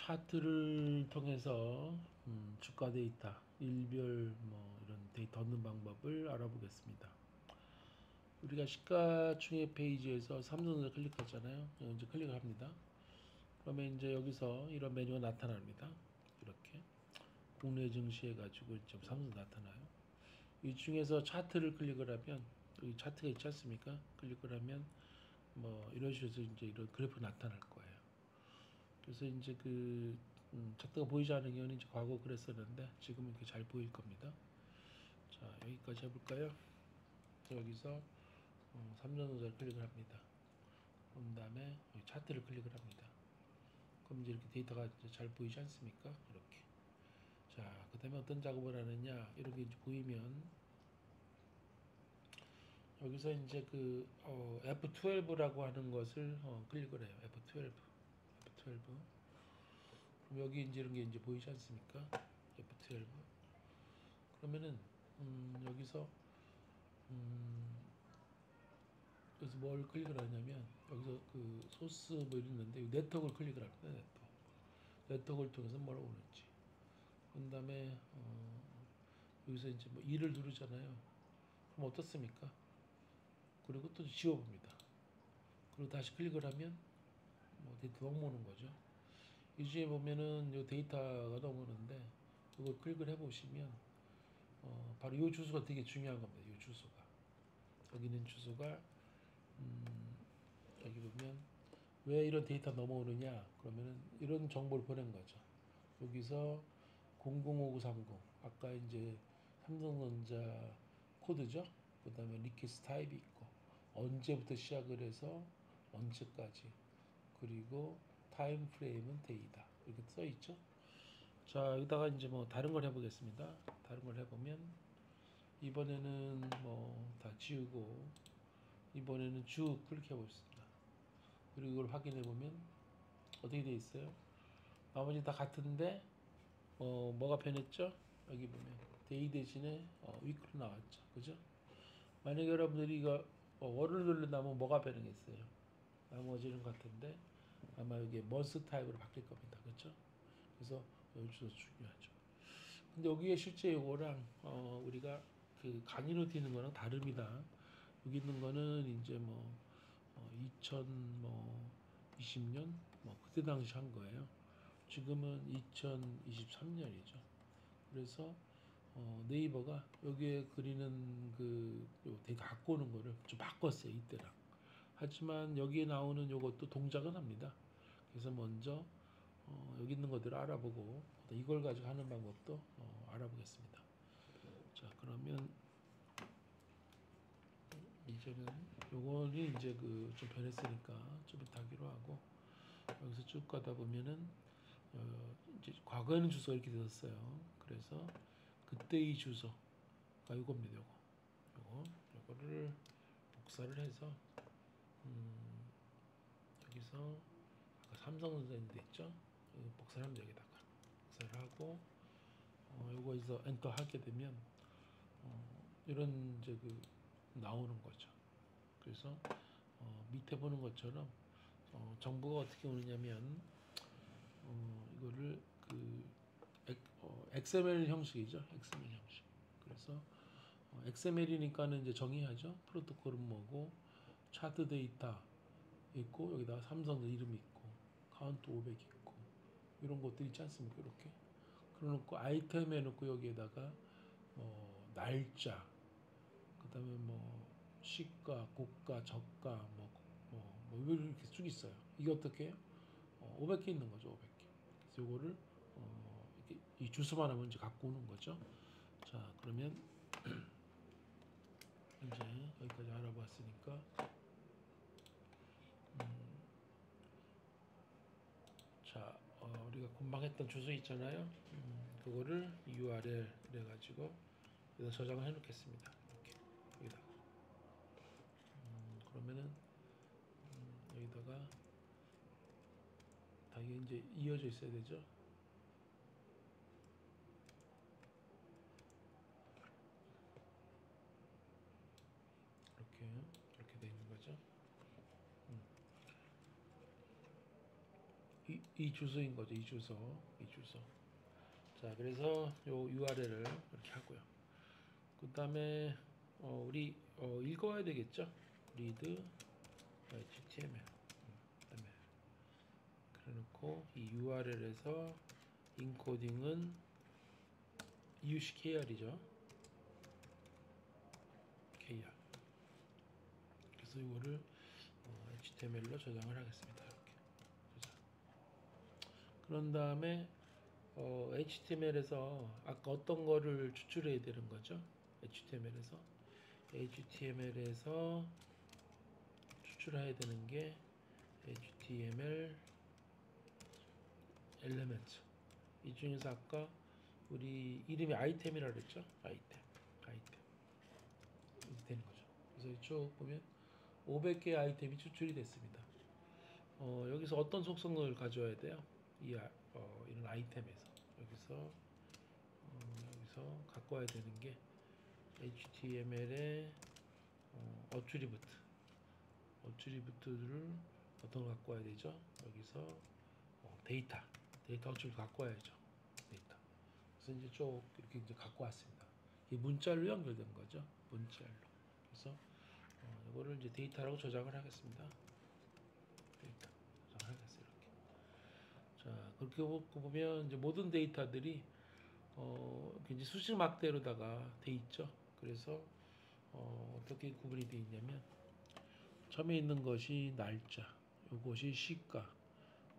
차트를 통해서 주가 데이터, 일별 뭐 이런 데이터 얻는 방법을 알아보겠습니다. 우리가 시가총액 페이지에서 삼성전자 클릭했잖아요. 이제 클릭을 합니다. 그러면 이제 여기서 이런 메뉴가 나타납니다. 이렇게 국내 증시해 가지고 지금 삼성 나타나요. 이 중에서 차트를 클릭을 하면 여기 차트가 있지 않습니까? 클릭을 하면 뭐 이런 식으로 이제 이런 그래프 나타날 거예요. 그래서 이제 차트가 보이지 않은 경우는 이제 과거 그랬었는데 지금은 이렇게 잘 보일 겁니다. 자, 여기까지 해볼까요? 여기서 삼성전자를 클릭을 합니다. 그런 다음에 여기 차트를 클릭을 합니다. 그럼 이제 이렇게 데이터가 이제 잘 보이지 않습니까? 이렇게. 자, 그 다음에 어떤 작업을 하느냐, 이렇게 이제 보이면 여기서 이제 F12라고 하는 것을 클릭을 해요. F12. 그럼 여기 이제 이런 게 이제 보이지 않습니까? F12. 그러면은 여기서 그래서 뭘 클릭을 하냐면 여기서 그 소스 뭐 이랬는데 네트워크를 클릭을 합니다. 네트워크를 통해서 뭘 오는지. 그 다음에 여기서 이제 뭐 2를 누르잖아요. 그럼 어떻습니까? 그리고 또 지워봅니다. 그리고 다시 클릭을 하면 뭐 데이터가 넘어오는 거죠. 이 중에 보면은 요 데이터가 넘어오는데 이걸 클릭을 해보시면 바로 이 주소가 되게 중요한 겁니다. 이 주소가. 여기 있는 주소가 여기 보면 왜 이런 데이터 넘어오느냐 그러면은 이런 정보를 보낸 거죠. 여기서 005930 아까 이제 삼성전자 코드죠. 그 다음에 리퀘스트 타입이 있고 언제부터 시작을 해서 언제까지 그리고 타임 프레임은 데이다 이렇게 써 있죠. 자, 여기다가 이제 뭐 다른 걸 해보겠습니다. 다른 걸 해보면 이번에는 뭐 다 지우고 이번에는 쭉 클릭해 보겠습니다. 그리고 이걸 확인해 보면 어떻게 돼 있어요? 나머지 다 같은데 뭐가 변했죠? 여기 보면 데이 대신에 위크로 나왔죠. 그죠? 만약에 여러분들이 이거 월을 누른다면 뭐가 변하겠어요? 나머지는 같은데 아마 여기 먼스 타입으로 바뀔 겁니다. 그렇죠? 그래서 여기서 중요하죠. 근데 여기에 실제 요거랑 우리가 그 강의로 되는 거랑 다릅니다. 여기 있는 거는 이제 뭐 2020년 뭐 그때 당시 한 거예요. 지금은 2023년이죠. 그래서 네이버가 여기에 그리는 되게 갖고 오는 거를 좀 바꿨어요 이때랑. 하지만 여기에 나오는 요것도 동작은 합니다. 그래서 먼저 여기 있는 것들을 알아보고 이걸 가지고 하는 방법도 알아보겠습니다. 자, 그러면 이제는 요거는 이제 좀 변했으니까 좀 이따 하기로 하고 여기서 쭉 가다 보면은 이제 과거에는 주소가 이렇게 되었어요. 그래서 그때의 주소가 이겁니다. 요거를 복사를 해서 여기서 아까 삼성전자 있죠? 복사를 하면 여기다가 복사를 하고 요거에서 엔터 하게 되면 이런 이제 나오는 거죠. 그래서 밑에 보는 것처럼 정보가 어떻게 오느냐면 이거를 XML 형식이죠. XML 형식. 그래서 XML이니까는 이제 정의하죠. 프로토콜은 뭐고 차트 데이터 있고 여기다가 삼성도 이름이 있고 카운트 500 있고 이런 것들 있지 않습니까? 이렇게 그래놓고 아이템 해놓고 여기에다가 날짜 그다음에 뭐 시가, 고가, 저가 이렇게 쭉 있어요. 이게 어떻게 해요? 500개 있는 거죠. 500개. 그래서 요거를 이렇게 이 주소만 하면 이제 갖고 오는 거죠. 자, 그러면 이제 여기까지 알아봤으니까 자, 우리가 금방 했던 주소 있잖아요. 그거를 URL 그래가지고 여기다 저장을 해놓겠습니다. 이렇게 여기다가 그러면은 여기다가 다 이게 이제 이어져 있어야 되죠. 이렇게 돼 있는 거죠. 이 주소인 거죠. 이 주소. 이 주소. 자, 그래서 요 URL을 이렇게 하고요. 그다음에 우리 읽어야 되겠죠. read HTML. 그다음에 그래놓고 이 URL에서 인코딩은 EUC KR이죠. KR. 그래서 이거를 HTML로 저장을 하겠습니다. 이렇게 저장. 그런 다음에 HTML에서 아까 어떤 거를 추출해야 되는 거죠? HTML에서 추출해야 되는 게 HTML 엘리멘트. 이 중에서 아까 우리 이름이 아이템이라고 그랬죠? 아이템 이렇게 되는 거죠. 그래서 쭉 보면 500개의 아이템이 추출이 됐습니다. 여기서 어떤 속성을 가져와야 돼요? 이런 아이템에서 여기서 갖고 와야 되는 게 HTML의 어트리뷰트를 어떤 걸 갖고 와야 되죠? 여기서 데이터 어트리뷰트 갖고 와야죠. 데이터. 그래서 이제 쭉 이렇게 이제 갖고 왔습니다. 이 문자로 연결된 거죠. 문자로. 그래서 이거를 이제 데이터라고 저장을 하겠습니다. 데이터 저장하겠어요. 이렇게. 자, 그렇게 보면 이제 모든 데이터들이 이제 수식 막대로다가 돼 있죠. 그래서 어떻게 구분이 되어 있냐면 처음에 있는 것이 날짜, 요것이 시가,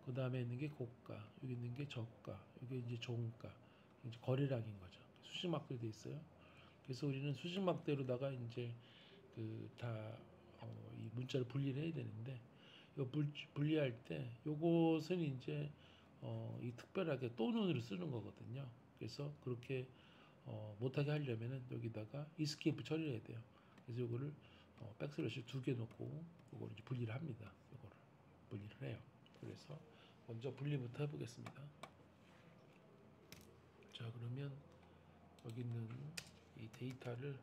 그 다음에 있는 게 고가, 여기 있는 게 저가, 이게 이제 종가, 이제 거래량인 거죠. 수식 막대로 돼 있어요. 그래서 우리는 수식 막대로다가 이제 이 문자를 분리를 해야 되는데 이 분리할 때 요것은 이제 이 특별하게 또는으로 쓰는 거거든요. 그래서 그렇게 못하게 하려면은 여기다가 이스케이프 처리를 해야 돼요. 그래서 요거를 백슬래시 2개 놓고 요거를 이제 분리를 합니다. 요거를 분리를 해요. 그래서 먼저 분리부터 해보겠습니다. 자, 그러면 여기 있는 이 데이터를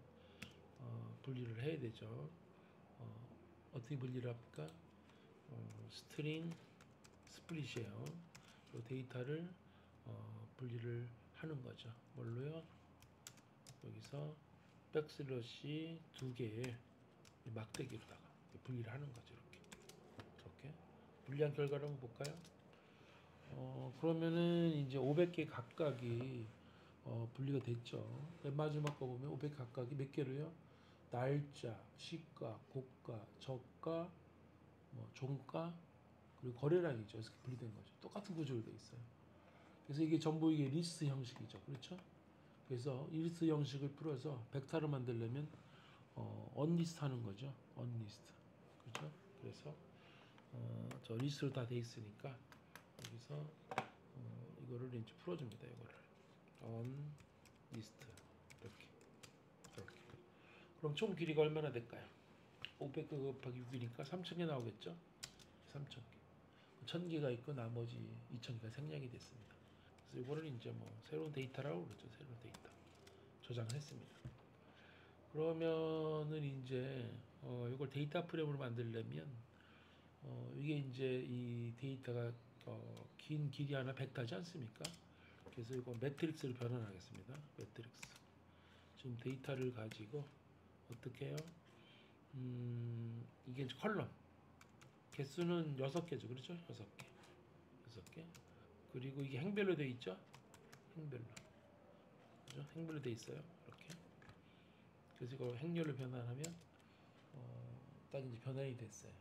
분리를 해야 되죠. 어떻게 분리를 합니까? 스트링 스플릿이에요. 이 데이터를 분리를 하는 거죠. 뭘로요? 여기서 백슬러시 2개의 막대기로다가 분리를 하는 거죠. 이렇게 분리한 결과를 한번 볼까요? 그러면은 이제 500개 각각이 분리가 됐죠. 맨 마지막 거 보면 500 각각이 몇 개로요? 날짜, 시가, 고가, 저가, 종가, 그리고 거래량이죠. 이렇게 분리된 거죠. 똑같은 구조로 되어 있어요. 그래서 이게 전부 이게 리스트 형식이죠. 그렇죠? 그래서 이 리스트 형식을 풀어서 벡터를 만들려면 언리스트 하는 거죠. 언리스트. 그렇죠? 그래서 저 리스트로 다 돼 있으니까 여기서 이거를 이제 풀어줍니다. 이거를 언리스트 이렇게. 그럼 총 길이가 얼마나 될까요? 500 곱하기 6이니까 3000개 나오겠죠? 3000개. 1000개가 있고 나머지 2000개가 생략이 됐습니다. 그래서 이거를 이제 새로운 데이터라고 그러죠. 새로운 데이터 저장했습니다. 그러면은 이제 이걸 데이터 프레임으로 만들려면 이게 이제 이 데이터가 긴 길이 하나 벡터지 않습니까? 그래서 이거 매트릭스로 변환하겠습니다. 매트릭스. 지금 데이터를 가지고 어떻게 해요? 이게 이제 컬럼. 개수는 6개죠. 그렇죠? 6개. 그리고 이게 행별로 되어 있죠? 행별로. 그죠? 행별로 되어 있어요. 이렇게. 그래서 이거 행렬로 변환하면 딱 이제 변환이 됐어요.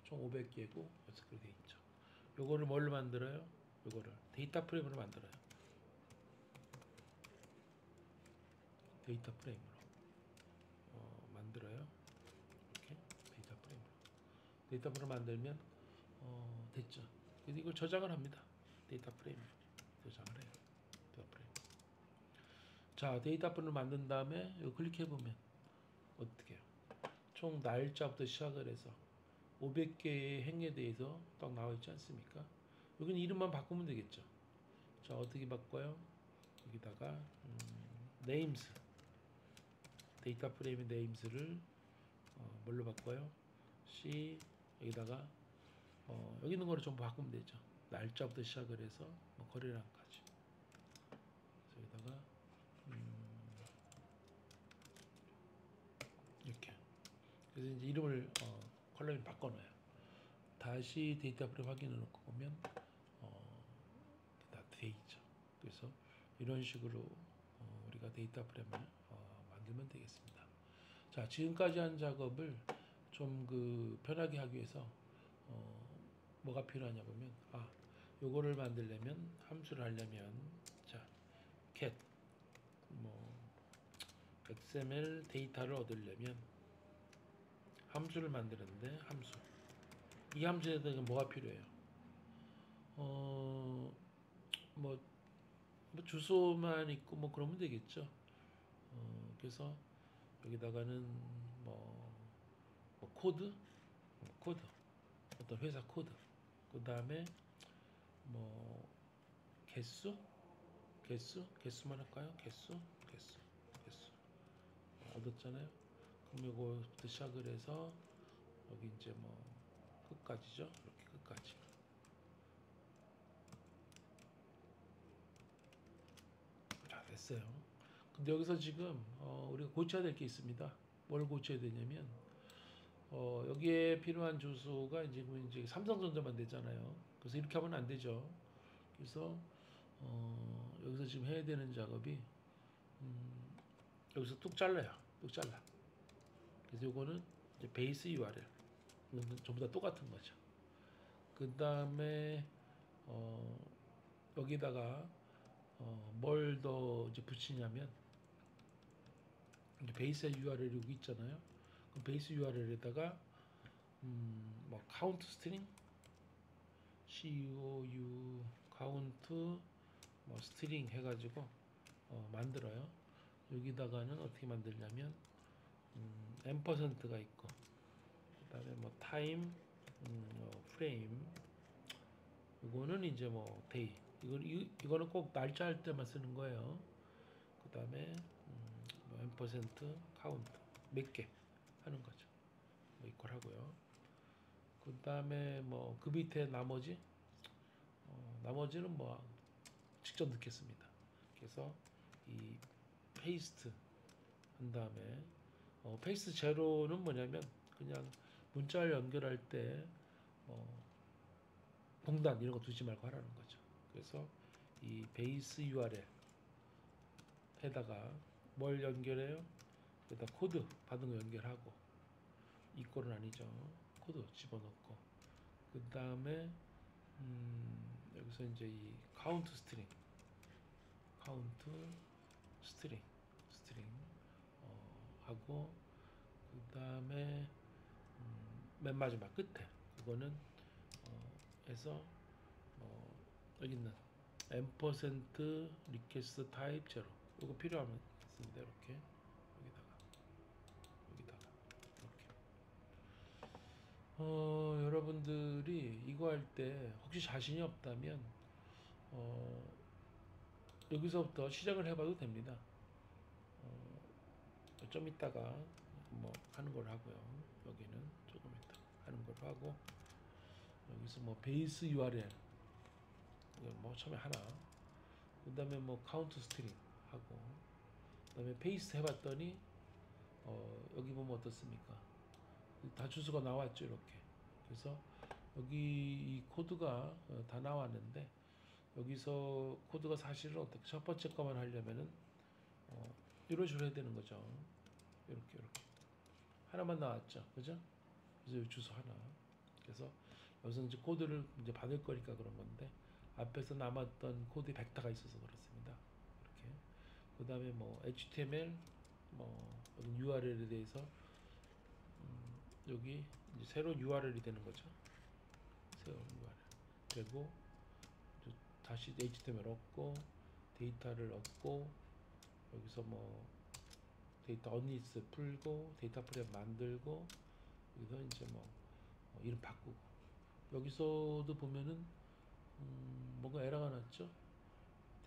총 500개고 6개로 되어 있죠. 요거를 뭘로 만들어요? 요거를 데이터 프레임으로 만들어요. 데이터 프레임으로 만들어요. 이렇게 데이터 프레임으로 만들면 됐죠. 그래서 이걸 저장을 합니다. 데이터 프레임으로 저장을 해요. 데이터 프레임. 자, 데이터 프레임을 만든 다음에 이거 클릭해 보면 어떻게 해요? 총 날짜부터 시작을 해서 500개의 행에 대해서 딱 나와 있지 않습니까? 여기는 이름만 바꾸면 되겠죠. 자, 어떻게 바꿔요? 여기다가 names 데이터 프레임의 names를 뭘로 바꿔요? C 여기다가 여기 있는 거를 좀 바꾸면 되죠. 날짜부터 시작을 해서 뭐 거래량까지. 여기다가 이렇게. 그래서 이제 이름을 컬럼을 바꿔놔요. 다시 데이터 프레임 확인해 놓고 보면 다 돼 있죠. 그래서 이런 식으로 우리가 데이터 프레임을 만들면 되겠습니다. 자, 지금까지 한 작업을 좀 그 편하게 하기 위해서 뭐가 필요하냐 보면 요거를 만들려면 함수를 하려면 자, get 뭐 XML 데이터를 얻으려면 함수를 만드는데 함수 이 함수에다가 뭐가 필요해요? 뭐 주소만 있고 뭐 그러면 되겠죠. 그래서 여기다가는 뭐 코드 어떤 회사 코드 그 다음에 뭐 개수만 할까요? 개수 얻었잖아요. 그럼 이거부터 시작을 해서 여기 이제 뭐 끝까지죠. 이렇게 끝까지. 자, 됐어요. 근데 여기서 지금 우리가 고쳐야 될 게 있습니다. 뭘 고쳐야 되냐면 여기에 필요한 주소가 이제 삼성전자만 되잖아요. 그래서 이렇게 하면 안 되죠. 그래서 여기서 지금 해야 되는 작업이 여기서 뚝 잘라요. 뚝 잘라. 그래서 요거는 이제 베이스 URL. 이건 전부 다 똑같은 거죠. 그 다음에 여기다가 뭘 더 이제 붙이냐면 이제 베이스 URL 여기 있잖아요. 그럼 베이스 URL에다가 뭐 카운트 스트링 COU 카운트 뭐 스트링 해가지고 만들어요. 여기다가는 어떻게 만들냐면 앰퍼센트가 있고 그다음에 뭐 타임 프레임 이거는 이제 뭐 데이 이거는 꼭 날짜 할 때만 쓰는 거예요. 그다음에 뭐 앰퍼센트 카운트 몇 개 하는 거죠. 뭐 이걸 하고요. 그다음에 뭐 그 밑에 나머지는 뭐 직접 넣겠습니다. 그래서 이 페이스트 한 다음에 페이스트 제로는 뭐냐면 그냥 문자를 연결할 때 공단 이런 거 두지 말고 하라는 거죠. 그래서 이 베이스 URL 에다가 뭘 연결해요? 여기다 코드 받은 거 연결하고 이꼴은 아니죠. 코드 집어넣고 그 다음에 여기서 이제 이 카운트 스트링 하고 그 다음에 맨 마지막 끝에 그거는 해서 여기 있는 앰퍼센트 리퀘스트 타입 제로 이거 필요하면 있습니다. 이렇게 여기다가 이렇게 여러분들이 이거 할 때 혹시 자신이 없다면 여기서부터 시작을 해봐도 됩니다. 좀 이따가 뭐 하는 걸 하고요. 여기는 조금 이따 하는 걸 하고 여기서 뭐 베이스 URL 뭐 처음에 하나 그 다음에 뭐 카운트 스트링 하고 그 다음에 페이스트 해봤더니 여기 보면 어떻습니까? 다 주소가 나왔죠. 이렇게 그래서 여기 이 코드가 다 나왔는데 여기서 코드가 사실은 어떻게 첫 번째 거만 하려면은 이런 식으로 해야 되는 거죠. 이렇게 하나만 나왔죠. 그죠? 그래서 주소 하나. 그래서 여기서 이제 코드를 이제 받을 거니까 그런 건데 앞에서 남았던 코드 벡터가 있어서 그렇습니다. 이렇게. 그 다음에 뭐 HTML 뭐 URL에 대해서 여기 이제 새로운 URL이 되는 거죠. 새로운 URL. 그리고 다시 HTML 얻고 데이터를 얻고 여기서 뭐 데이터 언리스 풀고 데이터 프레임 만들고 여기서 이제 뭐 이름 바꾸고 여기서도 보면은 뭔가 에러가 났죠.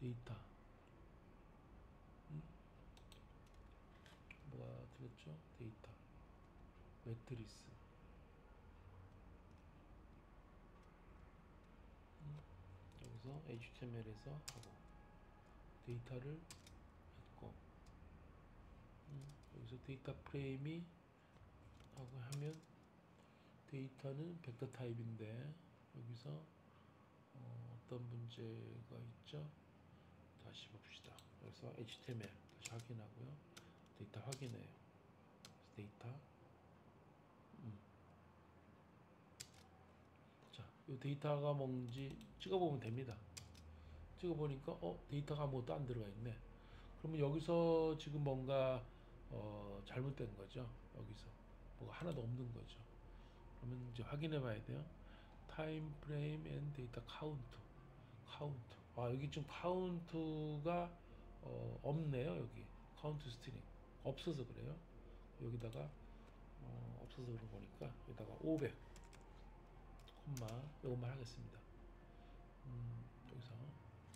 데이터 뭐가 들었죠? 데이터 매트리스 여기서 HTML에서 하고 데이터를 했고 여기서 데이터 프레임이 하고 하면 데이터는 벡터 타입인데 여기서 어떤 문제가 있죠? 다시 봅시다. 여기서 HTML 다시 확인하고요. 데이터 확인해요. 데이터 자, 이 데이터가 뭔지 찍어보면 됩니다. 찍어보니까 데이터가 아무것도 안 들어가 있네. 그러면 여기서 지금 뭔가 잘못된 거죠. 여기서 뭐가 하나도 없는 거죠. 그러면 이제 확인해 봐야 돼요. 타임 프레임 앤 데이터 카운트. 여기 지금 카운트가 없네요. 여기 카운트 스트링 없어서 그래요. 여기다가 없어서 그런 거니까 여기다가 500 콤마 이것만 하겠습니다. 여기서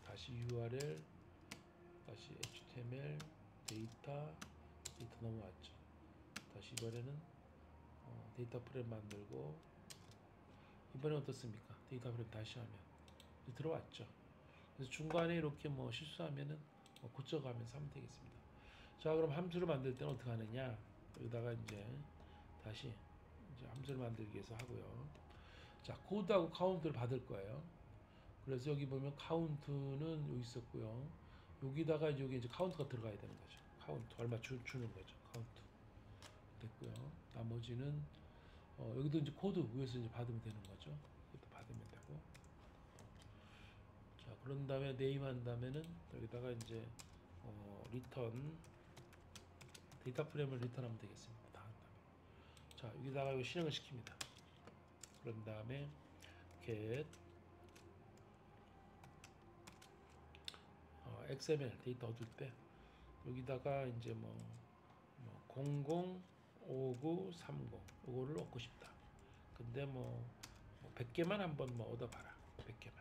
다시 URL 다시 HTML 데이터 넘어왔죠. 다시 이번에는 데이터 프레임 만들고 이번에 어떻습니까? 데이터 프레임 다시 하면 들어왔죠. 그래서 중간에 이렇게 뭐 실수하면은 고쳐가면서 하면 되겠습니다. 자, 그럼 함수를 만들 때는 어떻게 하느냐? 여기다가 이제 다시 이제 함수를 만들기 위해서 하고요. 자, 코드하고 카운트를 받을 거예요. 그래서 여기 보면 카운트는 여기 있었고요. 여기다가 여기 이제 카운트가 들어가야 되는 거죠. 카운트 얼마 주는 거죠. 카운트 됐고요. 나머지는 여기도 이제 코드 위에서 이제 받으면 되는 거죠. 이것도 받으면 되고. 자, 그런 다음에 네임 한 다음에는 여기다가 이제 리턴 데이터 프레임을 리턴하면 되겠습니다. 다 한 다음에. 자, 여기다가 이거 실행을 시킵니다. 그런 다음에 get XML 데이터 얻을 때 여기다가 이제 뭐 005930 이거를 얻고 싶다. 근데 뭐 100개만 한번 뭐 얻어봐라. 100개만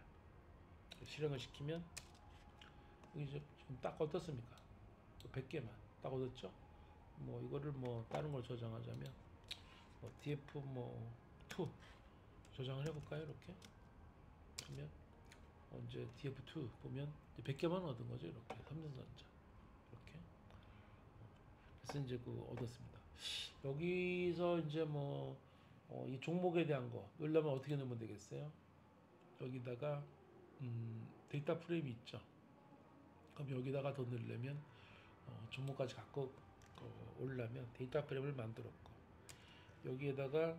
실행을 시키면 여기 지금 딱 어떻습니까? 100개만 딱 얻었죠? 뭐 이거를 뭐 다른 걸 저장하자면 뭐 df 뭐 2 저장을 해볼까요? 이렇게 하면 이제 df2 보면 100개만 얻은 거죠. 이렇게 삼성전자 이렇게. 그래서 이제 얻었습니다. 여기서 이제 이 종목에 대한 거 넣으려면 어떻게 넣으면 되겠어요? 여기다가 데이터 프레임이 있죠. 그럼 여기다가 더 넣으려면 종목까지 갖고 오려면 데이터 프레임을 만들었고 여기에다가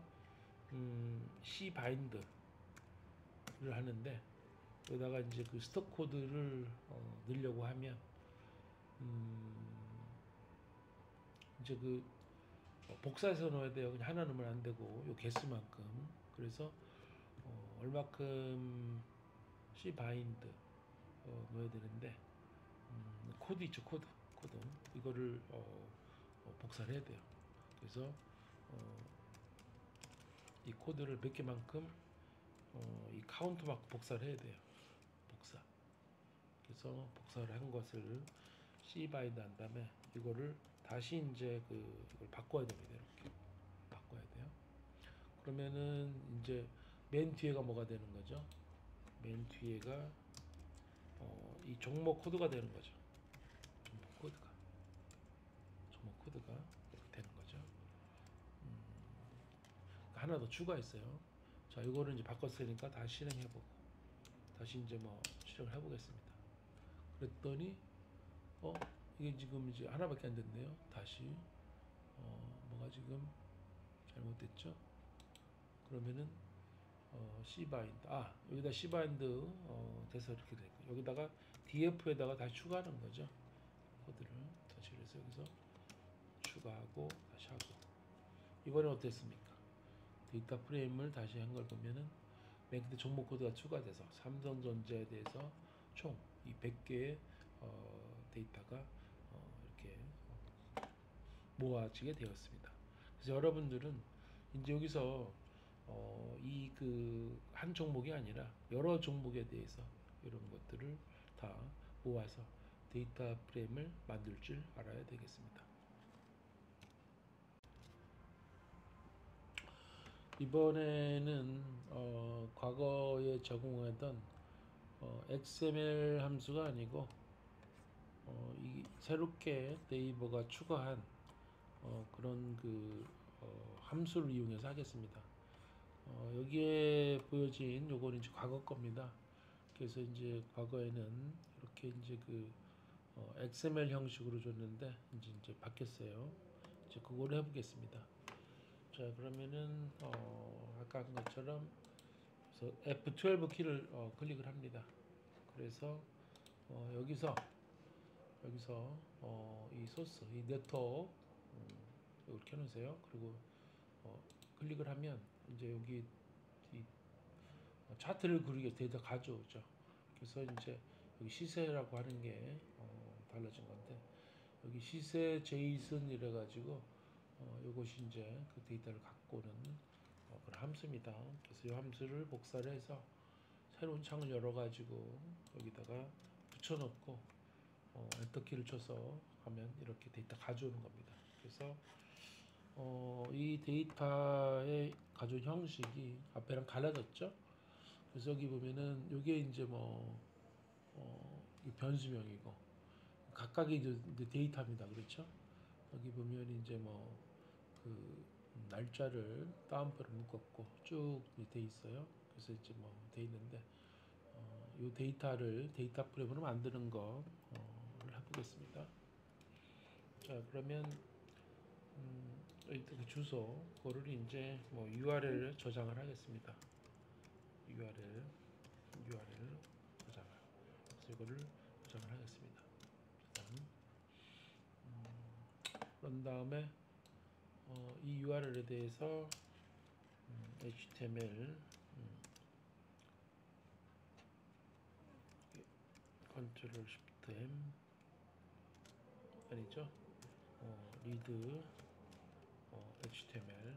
C 바인드를 하는데 여기다가 이제 그 스톡 코드를 넣으려고 하면 이제 그 복사해서 넣어야 돼요. 그냥 하나 넣으면 안 되고 요 개수만큼. 그래서 얼마큼 C 바인드 넣어야 되는데 코드 있죠. 코드 이거를 복사를 해야 돼요. 그래서 이 코드를 몇 개만큼 이 카운트만큼 복사를 해야 돼요. 복사. 그래서 복사를 한 것을 C 바인드 한 다음에 이거를 다시 이제 이걸 바꿔야 됩니다. 이렇게 바꿔야 돼요. 그러면은 이제 맨 뒤에가 뭐가 되는 거죠? 맨 뒤에가 이 종목 코드가 되는 거죠. 종목 코드가 이렇게 되는 거죠. 하나 더 추가했어요. 자, 이거를 이제 바꿨으니까 다시 실행해보고 다시 이제 실행을 해보겠습니다. 그랬더니 이게 지금 이제 하나밖에 안 됐네요. 다시 뭐가 지금 잘못됐죠? 그러면은 C 바인드 여기다 C 바인드 돼서 이렇게 되고 여기다가 df에다가 다시 추가하는 거죠. 코드를 다시 그래서 여기서 추가하고 다시 하고 이번에 어땠습니까? 데이터 프레임을 다시 한 걸 보면은 맨 끝에 종목 코드가 추가돼서 삼성전자에 대해서 총 이 100개의 데이터가 이렇게 모아지게 되었습니다. 그래서 여러분들은 이제 여기서 이 한 종목이 아니라 여러 종목에 대해서 이런 것들을 다 모아서 데이터 프레임을 만들 줄 알아야 되겠습니다. 이번에는 과거에 적용하던 XML 함수가 아니고 이 새롭게 네이버가 추가한 그런 함수를 이용해서 하겠습니다. 여기에 보여진 요거는 이제 과거 겁니다. 그래서 이제 과거에는 이렇게 이제 XML 형식으로 줬는데 이제 바뀌었어요. 이제 그거를 해보겠습니다. 자, 그러면은 아까 한 것처럼 그래서 F12 키를 클릭을 합니다. 그래서 여기서 이 소스, 이 네트워크 이걸 켜놓으세요. 그리고 클릭을 하면 이제 여기 이 차트를 그리게 데이터 가져오죠. 그래서 이제 여기 시세라고 하는 게 달라진 건데 여기 시세 제이슨 이래 가지고 이것이 이제 그 데이터를 갖고 오는 그런 함수입니다. 그래서 이 함수를 복사를 해서 새로운 창을 열어 가지고 여기다가 붙여놓고 엔터키를 쳐서 하면 이렇게 데이터 가져오는 겁니다. 그래서 이 데이터의 가져온 형식이 앞에랑 달라졌죠. 그래서 여기 보면은 이게 이제 이 변수명이고 각각의 이제 데이터입니다. 그렇죠? 여기 보면 이제 그 날짜를 다운표로 묶었고 쭉 돼 있어요. 그래서 이제 돼 있는데 이 데이터를 데이터 프레임으로 만드는 거를 해보겠습니다. 자, 그러면 그 주소 그거를 이제 URL을 저장을 하겠습니다. URL 저장을. 그래서 이거를 저장을 하겠습니다. 그런 다음에 이 URL에 대해서 HTML 컨트롤 쉬프트 M 아니죠? 리드 HTML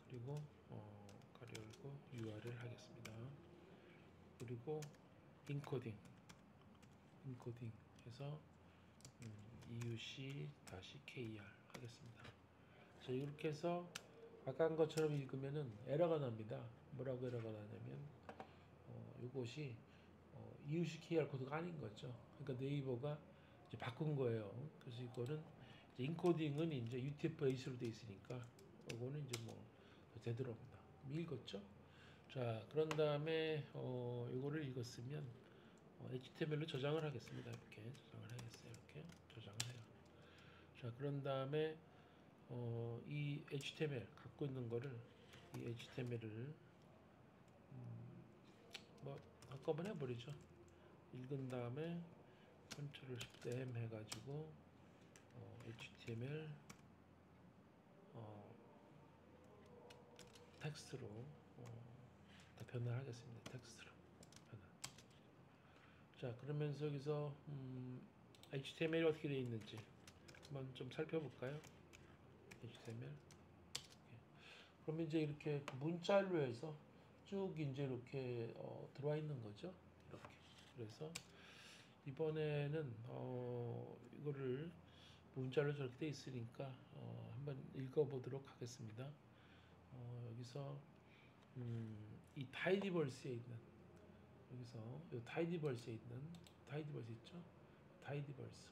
그리고 가로 열고 URL 하겠습니다. 그리고 인코딩 해서 EUC-KR 하겠습니다. 자, 이렇게 해서 아까 한 것처럼 읽으면은 에러가 납니다. 뭐라고 에러가 나냐면 이것이 EUC-KR 코드가 아닌 거죠. 그러니까 네이버가 이제 바꾼 거예요. 그래서 이거는 이제 인코딩은 이제 UTF-8로 돼 있으니까 이거는 이제 되돌아옵니다. 읽었죠? 자, 그런 다음에 이거를 읽었으면 HTML로 저장을 하겠습니다. 이렇게 저장을 하겠어요. 이렇게 저장을 해요. 자, 그런 다음에 이 HTML 갖고 있는 거를 이 HTML을 한꺼번에 해버리죠. 읽은 다음에 컨트롤 쉬프트 M 해가지고 HTML 텍스트로 다 변환하겠습니다. 텍스트로 변환. 자, 그러면서 여기서 HTML이 어떻게 되어 있는지 한번 좀 살펴볼까요? HTML. 그러면 이제 이렇게 문자로 해서 쭉 이제 이렇게 들어와 있는 거죠. 이렇게. 그래서 이번에는 이거를 문자로 저렇게 돼 있으니까 한번 읽어보도록 하겠습니다. 여기서 이 타이디버스에 있는 여기서 이 타이디버스에 있는 타이디버스 있죠? 타이디버스.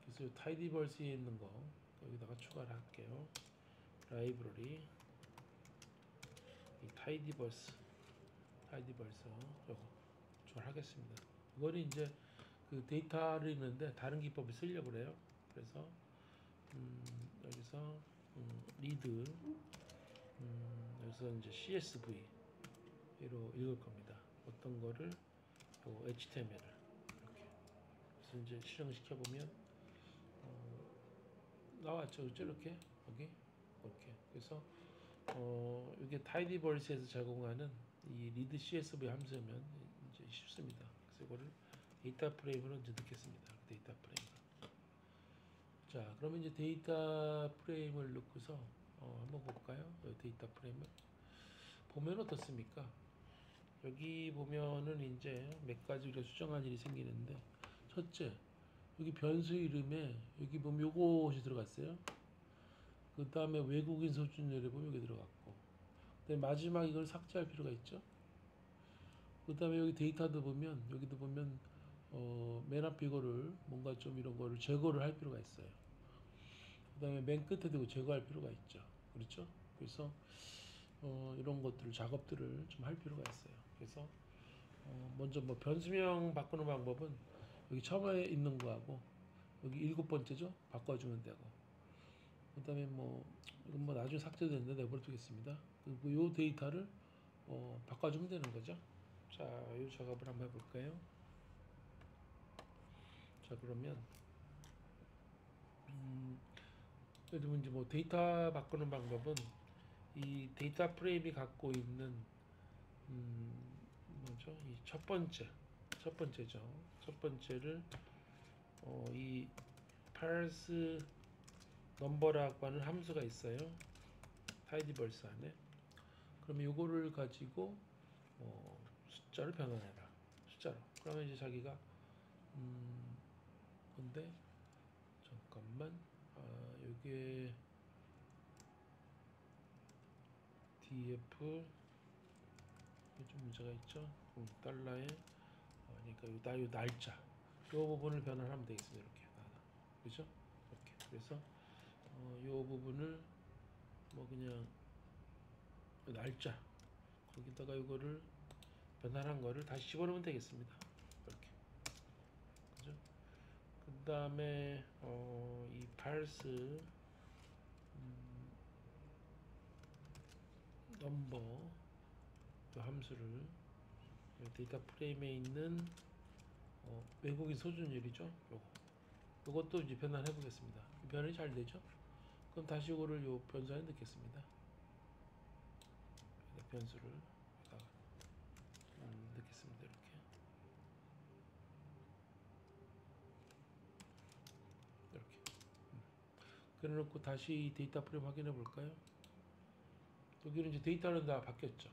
그래서 이 타이디버스에 있는 거 여기다가 추가를 할게요. 라이브러리 이 타이디버스 요거 추가하겠습니다. 이거는 이제 그 데이터를 읽는데 다른 기법을 쓰려고 그래요. 그래서 여기서 리드 여기서 이제 CSV로 읽을 겁니다. 어떤 거를 HTML을 이렇게 그래서 이제 실행시켜 보면 나왔죠. 이렇게 여기 이렇게 그래서 이게 타이디버스에서 제공하는 이 리드 CSV 함수면 이제 쉽습니다. 그래서 이거를 데이터 프레임으로 이제 넣겠습니다. 데이터 프레임. 자, 그러면 이제 데이터 프레임을 넣고서 한번 볼까요? 데이터 프레임을 보면 어떻습니까? 여기 보면은 이제 몇 가지 우리가 수정할 일이 생기는데 첫째, 여기 변수 이름에 여기 보면 요것이 들어갔어요. 그 다음에 외국인 소주료를 보면 여기 들어갔고, 근데 마지막 이걸 삭제할 필요가 있죠. 그 다음에 여기 데이터도 보면 여기도 보면 맨 앞에 이거를 뭔가 좀 이런 거를 제거를 할 필요가 있어요. 그 다음에 맨 끝에도 제거할 필요가 있죠. 그렇죠? 그래서 이런 것들을 작업들을 좀 할 필요가 있어요. 그래서 먼저 뭐 변수명 바꾸는 방법은 여기 처음에 있는 거하고 여기 일곱 번째죠? 바꿔주면 되고 그 다음에 뭐 이건 뭐 나중에 삭제도 되는데 내버려두겠습니다. 그리고 이 데이터를 바꿔주면 되는 거죠. 자, 이 작업을 한번 해볼까요? 자, 그러면 그래도 이제 뭐 데이터 바꾸는 방법은 이 데이터 프레임이 갖고 있는 뭐죠? 이 첫 번째죠. 첫 번째를 이 parse number라고 하는 함수가 있어요. tidyverse 안에. 그러면 요거를 가지고 숫자를 변환해라. 숫자로. 그러면 이제 자기가 근데 잠깐만 요게 df 좀 문제가 있죠. 달러에 그러니까 요 날짜 요 부분을 변환하면 되겠습니다. 이렇게 그죠? 이렇게 그래서 요 부분을 뭐 그냥 날짜 거기다가 이거를 변환한 거를 다시 집어넣으면 되겠습니다. 이렇게 그죠? 그 다음에 이 parse 넘버 그 함수를 데이터 프레임에 있는 외국인 소준율이죠. 요것도 이제 변환해 보겠습니다. 변환이 잘 되죠? 그럼 다시 이거를 요 변수 안에 넣겠습니다. 변수를 넣겠습니다. 이렇게 그래놓고 다시 데이터 프레임 확인해 볼까요? 여기는 이제 데이터는 다 바뀌었죠.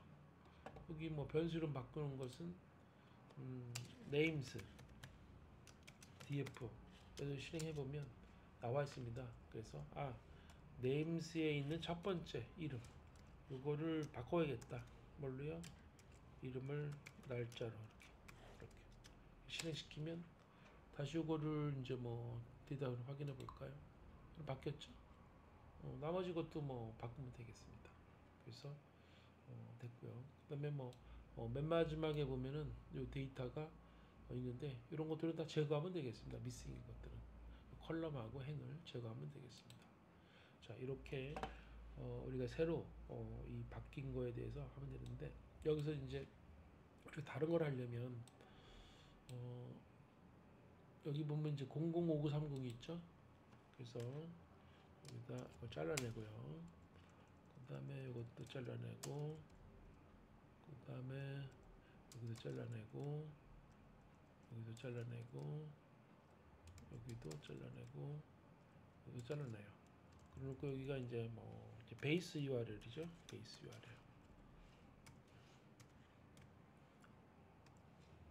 여기 뭐 변수 를 바꾸는 것은 names df 그래서 실행해 보면 나와 있습니다. 그래서 names에 있는 첫 번째 이름 이거를 바꿔야겠다. 뭘로요? 이름을 날짜로 이렇게 실행시키면 다시 이거를 이제 뭐 데이터를 확인해 볼까요? 바뀌었죠? 나머지 것도 뭐 바꾸면 되겠습니다. 그래서 됐고요. 그다음에 맨 마지막에 보면은 이 데이터가 있는데 이런 것들은 다 제거하면 되겠습니다. 미싱인 것들은 컬럼하고 행을 제거하면 되겠습니다. 자, 이렇게 우리가 새로 이 바뀐 거에 대해서 하면 되는데 여기서 이제 우리 다른 걸 하려면 여기 보면 이제 005930이 있죠. 그래서 여기다 이걸 잘라내고요. 그 다음에 이것도 잘라내고 그 다음에 여기도 잘라내고 여기도 잘라내고 여기도 잘라내고 여기도 잘라내요. 그리고 여기가 이제 뭐 이제 베이스 URL이죠. 베이스 URL.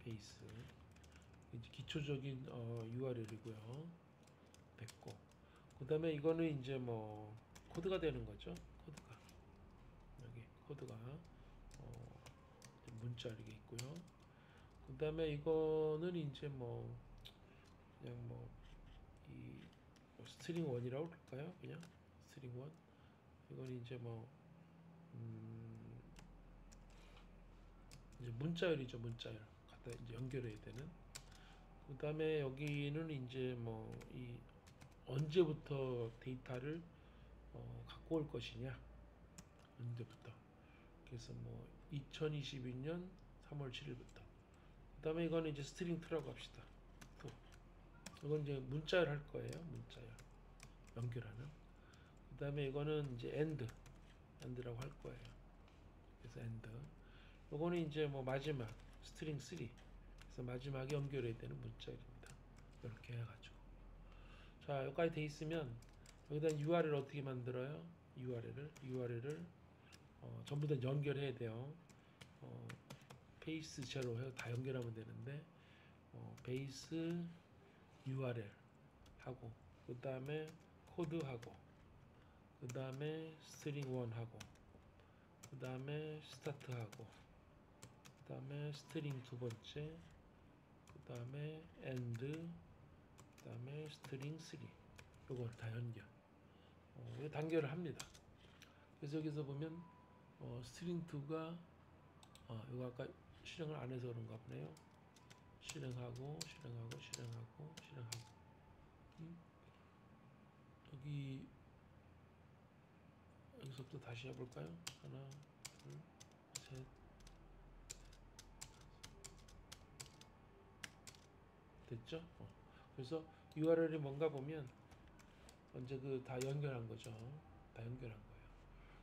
베이스 이제 기초적인 URL이고요. 됐고 그 다음에 이거는 이제 뭐 코드가 되는 거죠. 코드가 여기 코드가 문자 이렇게 있고요. 그 다음에 이거는 이제 뭐 그냥 이 스트링 1이라고 할까요? 그냥 스트링 1. 이건 이제 이제 문자열이죠. 문자열 갖다 이제 연결해야 되는. 그 다음에 여기는 이제 이 언제부터 데이터를 갖고 올 것이냐, 언제부터. 그래서 2022년 3월 7일부터. 그 다음에 이거는 이제 스트링 2라고 합시다. 2. 이건 이제 문자열 할 거예요. 문자열 연결하는. 그 다음에 이거는 이제 end라고 할 거예요. 그래서 end. 요거는 이제 마지막 스트링 3. 그래서 마지막에 연결해야 되는 문자열입니다. 이렇게 해가지고. 자, 여기까지 돼 있으면 여기다 URL 어떻게 만들어요? URL을 전부 다 연결해야 돼요. 베이스 제로 해서 다 연결하면 되는데 베이스 URL 하고 그 다음에 코드 하고 그 다음에 스트링 1 하고 그 다음에 스타트 하고 그 그다음에 스트링 두 번째, 그다음에 and, 그다음에 스트링 3. 요걸 다 연결. 이거 단결을 합니다. 그래서 여기서 보면 스트링 2가 이거 아까 실행을 안 해서 그런가 보네요. 실행하고 여기 여기서부터 다시 해볼까요? 하나, 둘, 셋. 됐죠? 그래서 URL이 뭔가 보면 언제 다 연결한 거죠. 다 연결한 거예요.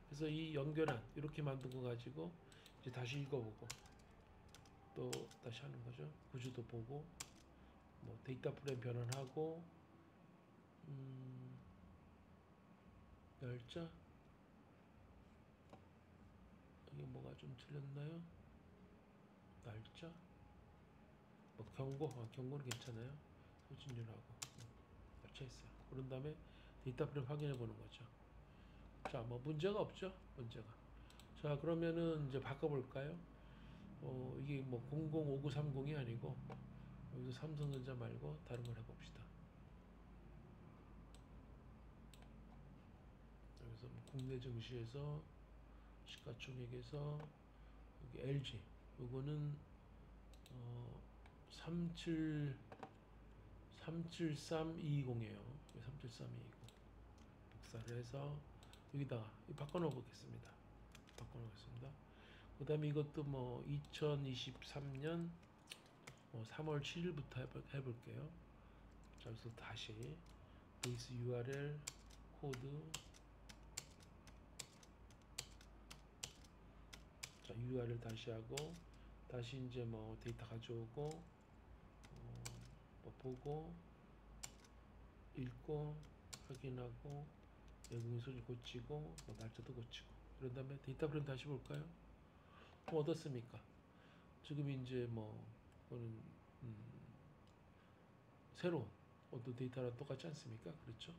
그래서 이 연결한 이렇게 만든 거 가지고 이제 다시 읽어보고 또 다시 하는 거죠. 구조도 보고 뭐 데이터 프레임 변환하고 날짜 여기 뭐가 좀 틀렸나요? 날짜 뭐 경고는 괜찮아요. 소진율하고 날짜 있어요. 그런 다음에 데이터 프레임 확인해 보는 거죠. 자, 뭐 문제가 없죠. 문제가. 자, 그러면은 이제 바꿔볼까요? 이게 뭐 005930이 아니고 여기서 삼성전자 말고 다른 걸 해봅시다. 여기서 뭐 국내 증시에서 시가총액에서 여기 LG 요거는 37320이에요. 37320 복사를 해서 여기다가 바꿔놓어 보겠습니다. 그 다음에 이것도 뭐 2023년 3월 7일부터 해볼게요. 자, 그래서 다시 베이스 URL 코드, 자 URL 다시 하고 다시 이제 뭐 데이터 가져오고 뭐 보고 읽고 확인하고 외국인 소리 고치고 뭐 날짜도 고치고 그런 다음에 데이터 프레임 다시 볼까요? 뭐 어떻습니까? 지금 이제 뭐 이거는 새로운 어떤 데이터랑 똑같지 않습니까? 그렇죠?